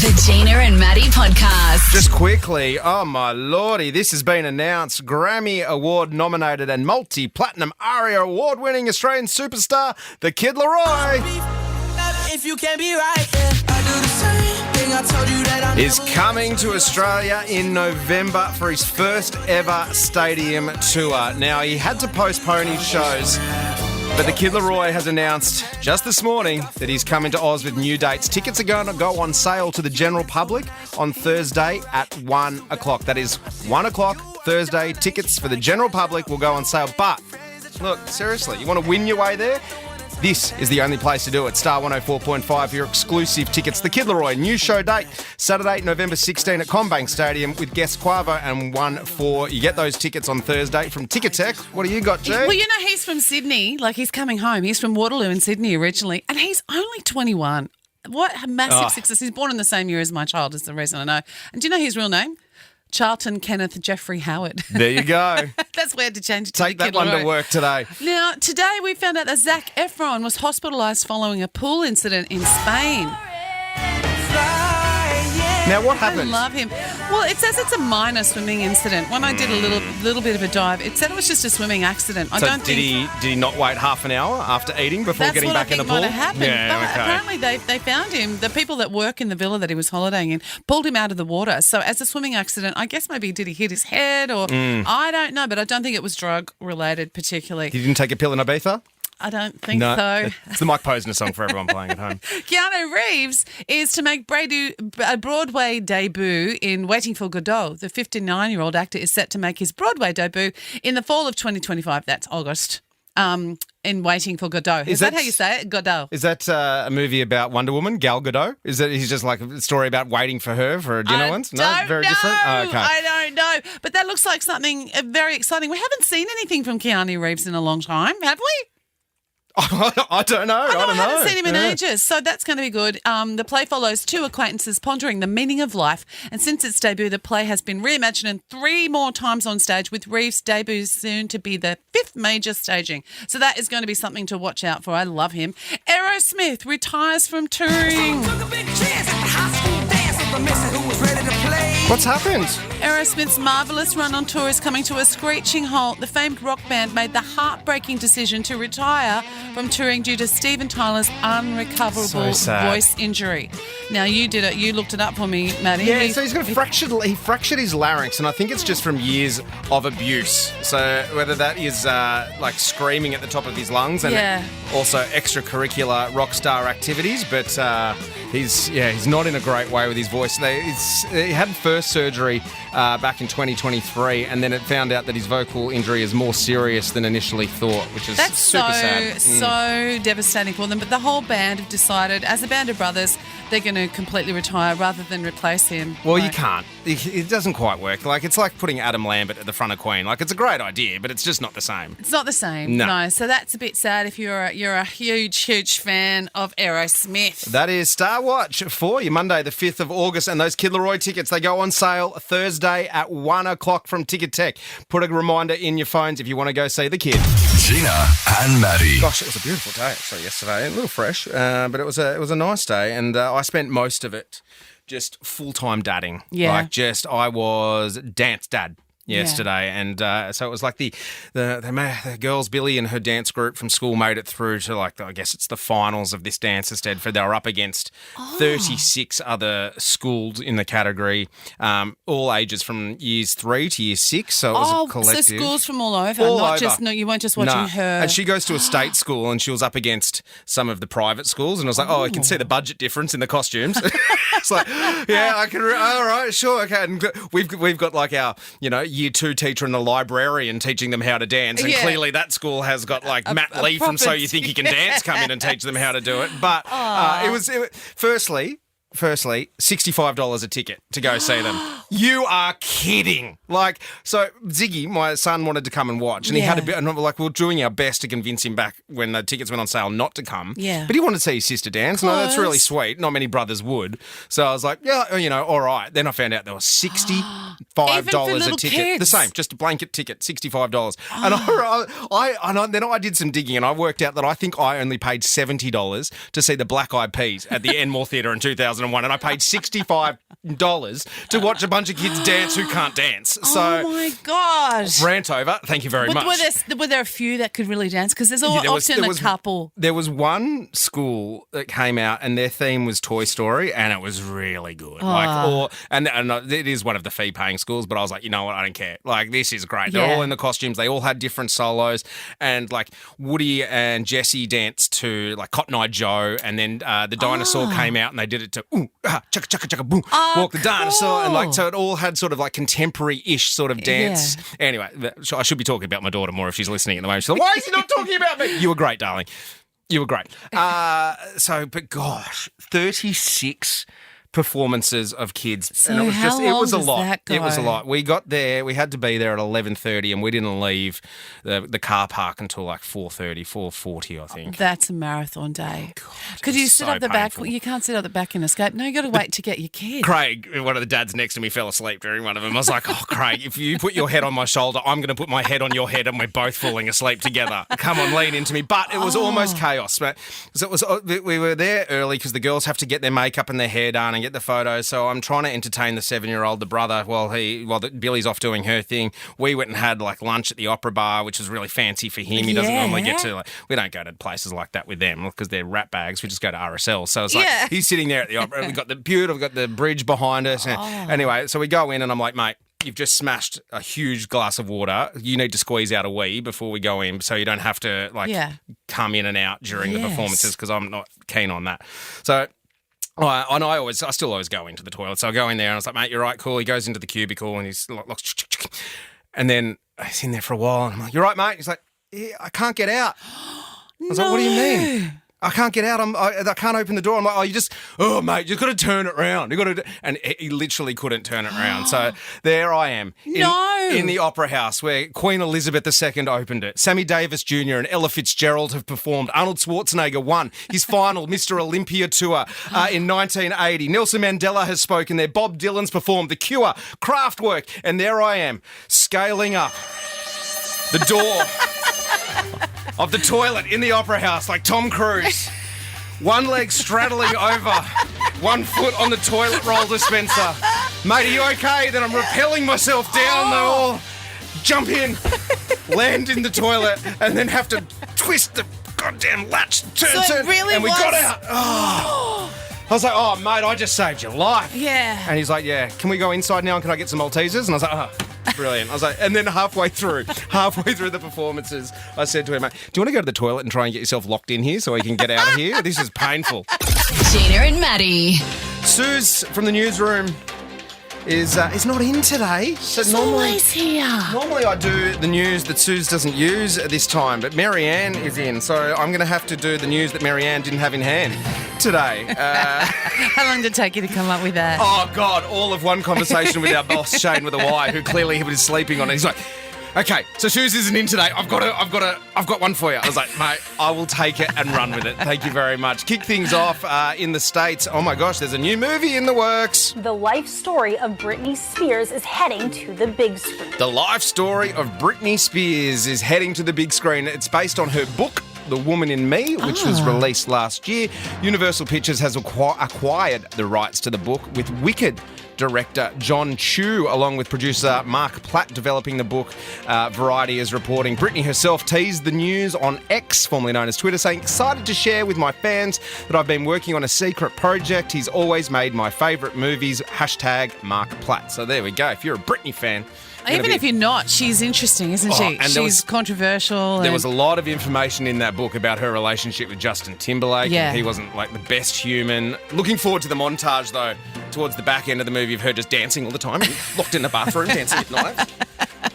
The Gina and Matty podcast. Just quickly, oh my lordy, this has been announced. Grammy Award nominated and multi-platinum ARIA award-winning Australian superstar, the Kid Laroi, If you can't be right, yeah, I do the same thing. I told you that I is coming to Australia in November for his first ever stadium tour. Now, he had to postpone his shows, but the Kid Laroi has announced just this morning that he's coming to Oz with new dates. Tickets are going to go on sale to the general public on Thursday at 1 o'clock. That is 1 o'clock Thursday. Tickets for the general public will go on sale. But, look, seriously, you want to win your way there? This is the only place to do it. Star 104.5 for your exclusive tickets. The Kid Laroi, new show date, Saturday, November 16 at Combank Stadium with guest Quavo and 1-4. You get those tickets on Thursday from Ticketek. What do you got, Jay? Well, you know, he's from Sydney. Like, he's coming home. He's from Waterloo in Sydney originally, and he's only 21. What a massive success. He's born in the same year as my child, is the reason I know. And do you know his real name? Charlton Kenneth Jeffrey Howard. There you go. That's weird to change it to Take the that Kid one Laroi. to work today. Now, today we found out that Zac Efron was hospitalised following a pool incident in Spain. Now, what happened? I love him. Well, it says it's a minor swimming incident. When I did a little bit of a dive, it said it was just a swimming accident. I So don't did think he not wait half an hour after eating before that's getting what I back in think the pool? might have happened. Yeah, But okay. apparently they found him. The people that work in the villa that he was holidaying in pulled him out of the water. So as a swimming accident, I guess maybe did he hit his head or I don't know, but I don't think it was drug related particularly. He didn't take a pill in Ibiza? I don't think No. so. It's the Mike Posner song for everyone playing at home. Keanu Reeves is to make a Broadway debut in Waiting for Godot. The 59-year-old actor is set to make his Broadway debut in the fall of 2025. That's August. In Waiting for Godot. Is that how you say it? Godot. Is that a movie about Wonder Woman, Gal Gadot? Is that he's just like a story about waiting for her for a dinner once? No, very different. Oh, okay. I don't know. But that looks like something very exciting. We haven't seen anything from Keanu Reeves in a long time, have we? I don't know. I don't know. haven't seen him in ages, so that's going to be good. The play follows two acquaintances pondering the meaning of life, and since its debut, the play has been reimagined 3 more times on stage, with Reeves' debut soon to be the 5th major staging. So that is going to be something to watch out for. I love him. Aerosmith retires from touring. What's happened? Aerosmith's marvellous run on tour is coming to a screeching halt. The famed rock band made the heartbreaking decision to retire from touring due to Steven Tyler's unrecoverable So sad. voice injury. Now, you did it. You looked it up for me, Maddie. Yeah, so he fractured his larynx, and I think it's just from years of abuse. So whether that is like screaming at the top of his lungs and also extracurricular rock star activities, but he's not in a great way with his voice. He had first surgery back in 2023, and then it found out that his vocal injury is more serious than initially thought, which is super sad. So devastating for them. But the whole band have decided, as a band of brothers, they're going to completely retire rather than replace him. Well, you can't. It doesn't quite work. Like, it's like putting Adam Lambert at the front of Queen. Like, it's a great idea, but it's just not the same. It's not the same. No. So that's a bit sad if you're a huge fan of Aerosmith. That is Star Watch for you, Monday the 5th of August, and those Kid Laroi tickets, they go on sale Thursday at 1 o'clock from Ticketek. Put a reminder in your phones if you want to go see the Kid. Gina and Matty. Gosh, it was a beautiful day actually yesterday. A little fresh, but it was a nice day, and I spent most of it just full-time dadding. Yeah. I was dance dad yesterday, and so it was like the girls, Billy and her dance group from school made it through to I guess it's the finals of this dance instead. They were up against 36 other schools in the category, all ages from years 3 to year 6. So it was a collective. So schools from all over, you weren't just watching her. And she goes to a state school, and she was up against some of the private schools, and I was like, I can see the budget difference in the costumes. It's like, yeah, I can. All right, sure, okay. And we've got like our year 2 teacher and the librarian teaching them how to dance, and clearly that school has got like Matt Lee from So You Think You Can Dance come in and teach them how to do it. But it was firstly, $65 a ticket to go see them. You are kidding. So Ziggy, my son, wanted to come and watch, and he had a bit, and we were doing our best to convince him back when the tickets went on sale not to come. Yeah. But he wanted to see his sister dance. No, that's really sweet. Not many brothers would. So I was like, all right. Then I found out there was $65 a ticket. Kids. The same, just a blanket ticket, $65. And then I did some digging, and I worked out that I think I only paid $70 to see the Black Eyed Peas at the Enmore Theatre in 2005. 2001, and I paid $65 to watch a bunch of kids dance who can't dance. So, oh my gosh. Rant over. Thank you very much. Were there a few that could really dance? Because there's often a couple. There was one school that came out and their theme was Toy Story, and it was really good. And it is one of the fee-paying schools, but I was like, you know what, I don't care. Like, this is great. They're all in the costumes. They all had different solos, and like Woody and Jessie danced to like Cotton Eye Joe, and then the dinosaur came out and they did it to chugga chugga chugga boom, walk the dinosaur, and like so it all had sort of like contemporary-ish sort of dance. Yeah. Anyway, I should be talking about my daughter more if she's listening at the moment. She's like, why is he not talking about me? You were great, darling. You were great. But gosh, 36 performances of kids. So and it was a lot. That go? It was a lot. We got there, we had to be there at 11:30 and we didn't leave the car park until like 4:40, I think. That's a marathon day. God, could you sit so up the painful. back? You can't sit up the back and escape. No, you got to wait to get your kid. Craig, one of the dads next to me, fell asleep during one of them. I was like, oh, Craig, if you put your head on my shoulder, I'm going to put my head on your head and we're both falling asleep together. Come on, lean into me. But it was almost chaos. So we were there early because the girls have to get their makeup and their hair done and get the photos. So I'm trying to entertain the 7-year-old, the brother, while Billy's off doing her thing. We went and had like lunch at the Opera Bar, which was really fancy for him. He doesn't normally get to, we don't go to places like that with them because they're rat bags. We just go to RSL. So it's like he's sitting there at the Opera. We've got the bridge behind us. Anyway, so we go in and I'm like, mate, you've just smashed a huge glass of water. You need to squeeze out a wee before we go in so you don't have to come in and out during the performances because I'm not keen on that. So I still always go into the toilet. So I go in there and I was like, mate, you're right, cool. He goes into the cubicle and he's like, and then he's in there for a while and I'm like, you're right, mate. He's like, yeah, I can't get out. I was like, what do you mean? I can't get out. I can't open the door. I'm like, mate, you've got to turn it around. And he literally couldn't turn it around. So there I am in the Opera House where Queen Elizabeth II opened it. Sammy Davis Jr. and Ella Fitzgerald have performed. Arnold Schwarzenegger won his final Mr. Olympia tour in 1980. Nelson Mandela has spoken there. Bob Dylan's performed. The Cure, Kraftwerk. And there I am, scaling up the door of the toilet in the Opera House like Tom Cruise. One leg straddling over, one foot on the toilet roll dispenser. Mate, are you okay? Then I'm rappelling myself down the hall, jump in, land in the toilet, and then have to twist the goddamn latch, turn, really and we got out. I was like, oh, mate, I just saved your life. Yeah. And he's like, yeah, can we go inside now and can I get some Maltesers? And I was like, oh. Brilliant. I was like, and then halfway through the performances, I said to him, mate, do you want to go to the toilet and try and get yourself locked in here so we can get out of here? This is painful. Gina and Matty. Suze from the newsroom is not in today. She's always here. Normally I do the news that Suze doesn't use at this time, but Marianne is in, so I'm going to have to do the news that Marianne didn't have in hand today. How long did it take you to come up with that? Oh, God, all of one conversation with our boss, Shane with a Y, who clearly he was sleeping on it. He's like, okay, so Suze isn't in today. I've got one for you. I was like, mate, I will take it and run with it. Thank you very much. Kick things off in the States. Oh, my gosh, there's a new movie in the works. The life story of Britney Spears is heading to the big screen. The life story of Britney Spears is heading to the big screen. It's based on her book, The Woman in Me, which was released last year. Universal Pictures has acquired the rights to the book, with Wicked director John Chu, along with producer Mark Platt, developing the book. Variety is reporting Britney herself teased the news on X, formerly known as Twitter, saying, excited to share with my fans that I've been working on a secret project. He's always made my favourite movies. # Mark Platt. So there we go. If you're a Britney fan... Even if you're not, she's interesting, isn't she? And she's controversial. There was a lot of information in that book about her relationship with Justin Timberlake. Yeah. And he wasn't like the best human. Looking forward to the montage, though, towards the back end of the movie of her just dancing all the time, locked in the bathroom, dancing at night.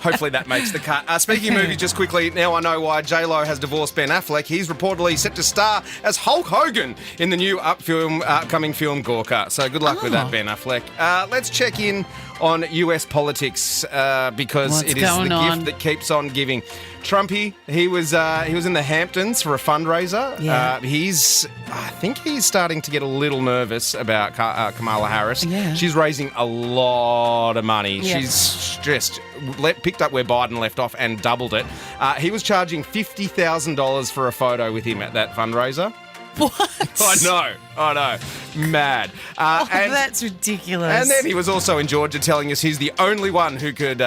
Hopefully that makes the cut. Speaking of movies, just quickly, now I know why J-Lo has divorced Ben Affleck. He's reportedly set to star as Hulk Hogan in the new upcoming film Gorka. So good luck with that, Ben Affleck. Let's check in on US politics because What's it is the going on? gift that keeps on giving. Trumpy, he was in the Hamptons for a fundraiser. Yeah. I think he's starting to get a little nervous about Kamala Harris. Yeah. She's raising a lot of money. Yeah. She's just picked up where Biden left off and doubled it. He was charging $50,000 for a photo with him at that fundraiser. What? I know. Mad. That's ridiculous. And then he was also in Georgia telling us he's the only one who could,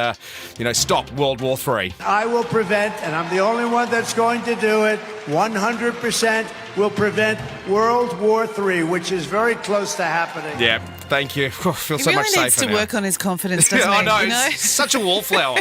stop World War III. I will prevent, and I'm the only one that's going to do it, 100% will prevent World War III, which is very close to happening. Yeah, thank you. I feel He so really much safer needs to now. work on his confidence, doesn't he? I know, You know? he's such a wallflower.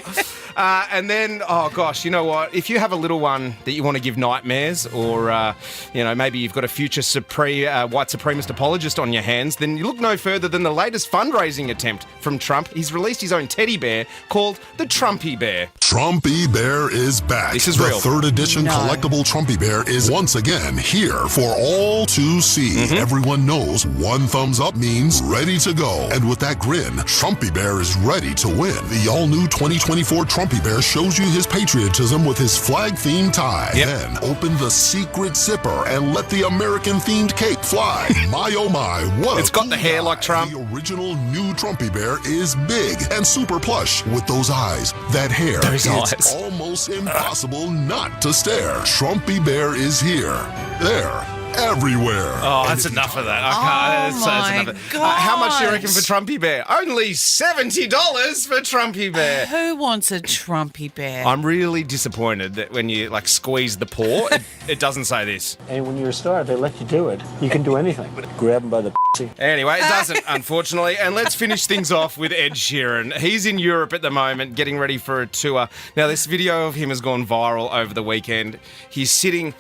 And then, oh gosh, you know what? If you have a little one that you want to give nightmares, or maybe you've got a future white supremacist apologist on your hands, then you look no further than the latest fundraising attempt from Trump. He's released his own teddy bear called the Trumpy Bear. Trumpy Bear is back. This is the real. third edition collectible Trumpy Bear is once again here for all to see. Everyone knows one thumbs up means ready to go. And with that grin, Trumpy Bear is ready to win. The all-new 2024 Trumpy Bear shows you his patriotism with his flag-themed tie. Yep. Then open the secret zipper and let the American-themed cape fly. My oh my, what It's a got cool the hair guy. like Trump. The original new Trumpy Bear is big and super plush with those eyes, that hair. Those it's eyes. almost impossible not to stare. Trumpy Bear is here, there, everywhere. Oh, And that's if you enough of that. Oh, That's my enough. How much do you reckon gosh. for Trumpy Bear? Only $70 for Trumpy Bear. Who wants a Trumpy Bear? I'm really disappointed that when you squeeze the paw, it doesn't say this. And when you're a star, they let you do it. You can do anything. Grab them by the pussy. Anyway, it doesn't, unfortunately. And let's finish things off with Ed Sheeran. He's in Europe at the moment, getting ready for a tour. Now, this video of him has gone viral over the weekend. He's sitting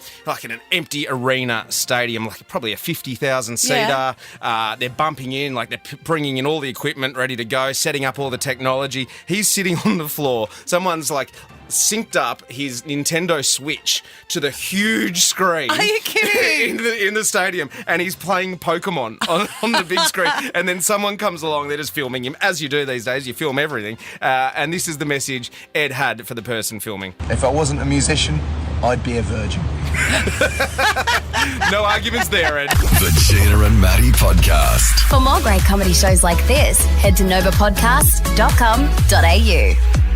in an empty arena stadium, probably a 50,000 seater. Yeah. They're bumping in, they're bringing in all the equipment ready to go, setting up all the technology. He's sitting on the floor. Someone's synced up his Nintendo Switch to the huge screen. Are you kidding? in the stadium, and he's playing Pokemon on the big screen. And then someone comes along, they're just filming him, as you do these days. You film everything. And this is the message Ed had for the person filming. If I wasn't a musician, I'd be a virgin. No arguments there, Ed. The Gina and Matty Podcast. For more great comedy shows like this, head to novapodcast.com.au.